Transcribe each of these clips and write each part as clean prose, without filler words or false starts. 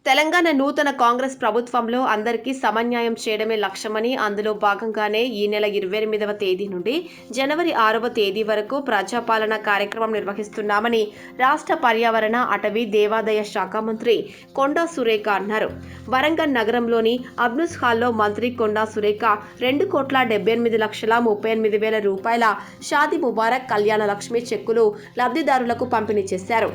తెలంగాణ నూతన కాంగ్రెస్ ప్రభుత్వంలో అందరికీ సమన్యాయం చేయడమే లక్ష్యమని, అందులో భాగంగానే ఈ నెల 28వ తేదీ నుండి జనవరి 6వ తేదీ వరకు ప్రజాపాలన కార్యక్రమం నిర్వహిస్తున్నామని రాష్ట్ర పర్యావరణ, అటవీ, దేవాదాయ శాఖ మంత్రి కొండా సురేఖ అన్నారు. వరంగల్ నగరంలోని అబ్నుస్ హాల్లో మంత్రి కొండా సురేఖ 2,78,38,038 రూపాయల షాదీ ముబారక్ కళ్యాణ లక్ష్మి చెక్కులు లబ్ధిదారులకు పంపిణీ చేశారు.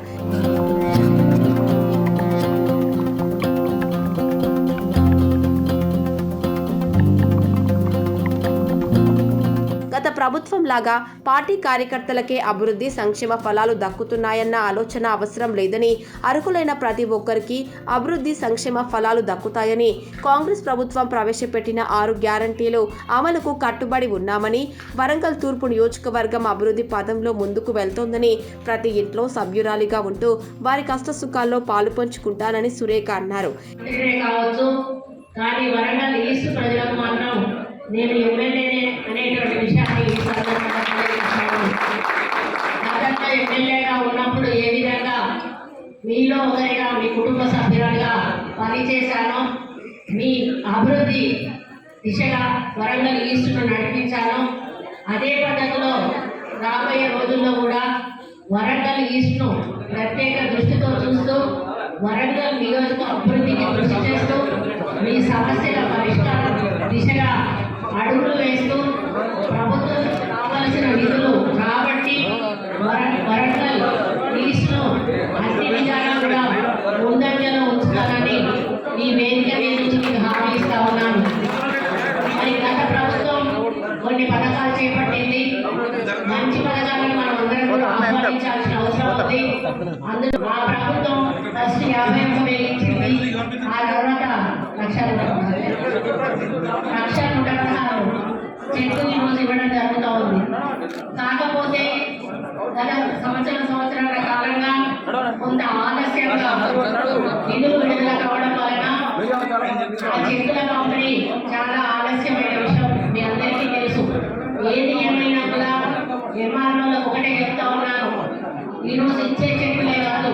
గత ప్రభుత్వం లాగా పార్టీ కార్యకర్తలకే అభివృద్ధి సంక్షేమ ఫలాలు దక్కుతున్నాయన్న ఆలోచన అవసరం లేదని, అర్హులైన ప్రతి ఒక్కరికి అభివృద్ధి సంక్షేమ ఫలాలు దక్కుతాయని, కాంగ్రెస్ ప్రభుత్వం ప్రవేశపెట్టిన 6 గ్యారంటీలు అమలుకు కట్టుబడి ఉన్నామని, వరంగల్ తూర్పు నియోజకవర్గం అభివృద్ధి పదంలో ముందుకు వెళ్తోందని, ప్రతి ఇంట్లో సభ్యురాలిగా ఉంటూ వారి కష్ట సుఖాల్లో పాలు పంచుకుంటానని సురేఖ అన్నారు. నేను ఎమ్మెల్యేనే అనేటువంటి విషయాన్ని గతంలో ఎమ్మెల్యేగా ఉన్నప్పుడు ఏ విధంగా మీలో ఒకరిగా మీ కుటుంబ సభ్యులుగా పనిచేశానో, మీ అభివృద్ధి దిశగా వరంగల్ ఈస్ట్ను నడిపించాను. అదే పద్ధతిలో రాబోయే రోజుల్లో కూడా వరంగల్ ఈస్ట్ను ప్రత్యేక దృష్టితో చూస్తూ వరంగల్ నియోజక అభివృద్ధికి కృషి చేస్తూ మీ సమస్యల పరిష్కారం దిశగా అడుగులు వేస్తూ ప్రభుత్వం కావలసిన నిధులు కాబట్టి వరంగల్ ఈస్ట్ను అన్ని విధాలా కూడా ముందంజలో ఉంచుతానని ఈ వేదిక నుంచి మీకు హామీ ఇస్తా ఉన్నాను. మరి గత ప్రభుత్వం కొన్ని పథకాలు చేపట్టింది. మంచి పథకాలను మనం అందరం కూడా ఆహ్వానించాల్సిన అవసరం ఉంది. అందులో మా ప్రభుత్వం ఫస్ట్ 51,000 ఇచ్చింది. ఆ తర్వాత 1,116 చెక్కులు ఈరోజు ఇవ్వడం జరుగుతూ ఉంది. కాకపోతే గత సంవత్సరాల కాలంగా కొంత ఆలస్యంగా నిధులు విడుదల కావడం వలన ఆ చెక్కుల పంపిణీ చాలా ఆలస్యమైన విషయం మీ అందరికీ తెలుసు. ఏది ఏమైనా కూడా ఎంఆర్ఓలకు ఒకటే చెప్తా ఉన్నాను, ఈరోజు ఇచ్చే చెక్కులే కాదు,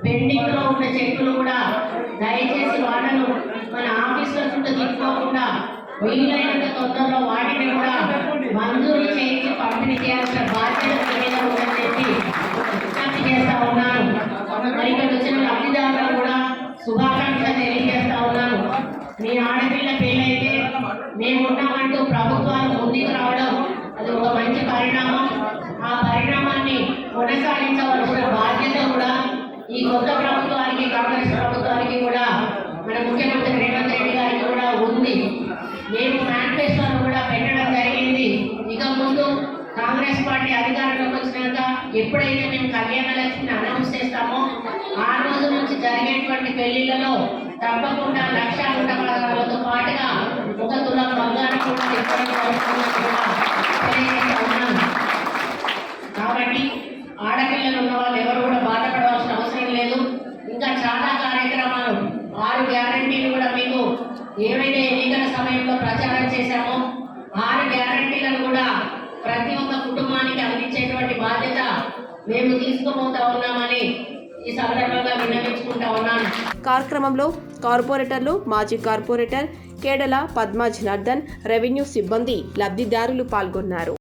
పెండింగ్ లో ఉన్న చెక్కులు కూడా దయచేసి వాళ్ళను మన ఆఫీసుల చుట్టూ తీసుకోకుండా వీలైనంత తొందరలో వాటిని కూడా మంజూరు చేయించి పంపిణీ చేయాల్సిన బాధ్యత మీద ఉందని చెప్పి విజ్ఞప్తి చేస్తా ఉన్నాను. మరి ఇక్కడ వచ్చిన లబ్ధిదారులు కూడా శుభాకాంక్షలు తెలియజేస్తా ఉన్నాను. మీ ఆడపిల్ల పెళ్ళైతే మేమున్నామంటూ ప్రభుత్వాలు ముందుకు రావడం అది ఒక మంచి పరిణామం. ఆ పరిణామాన్ని కొనసాగించవలసిన బాధ్యత కూడా ఈ కొత్త ప్రభుత్వానికి, కాంగ్రెస్ ప్రభుత్వానికి కూడా, మన ముఖ్యమంత్రి రేవంత్ రెడ్డి గారికి కూడా ఉంది. మేము మేనిఫెస్టోను కూడా పెట్టడం జరిగింది. ఇక ముందు కాంగ్రెస్ పార్టీ అధికారంలోకి వచ్చినాక ఎప్పుడైతే మేము కళ్యాణ లక్ష్మిని అనౌన్స్ చేస్తామో ఆ రోజు నుంచి జరిగేటువంటి పెళ్లిళ్లలో తప్పకుండా 1,00,000 కుటుంబాలతో పాటుగా 1 తులం బంగారం కూడా ఇవ్వడం జరుగుతుందని కాబట్టి ఆడపిల్లలు ఉన్న వాళ్ళు ఎవరు కూడా బాధపడవలసిన అవసరం లేదు. ఇంకా చాలా కార్యక్రమాలు 6 గ్యారంటీలు కూడా మీకు ఏవైతే ఎన్నికల సమయంలో ప్రచారం చేశామో 6 గ్యారంటీలను కూడా ప్రతి ఒక్క కుటుంబానికి అందించేటువంటి బాధ్యత మేము తీసుకోబోతా ఉన్నామని ఈ సందర్భంగా విన్నవించుకుంటా ఉన్నాను. కార్యక్రమంలో కార్పొరేటర్లు, మాజీ కార్పొరేటర్ కేడల పద్మా జనార్దన్, రెవెన్యూ సిబ్బంది, లబ్ధిదారులు పాల్గొన్నారు.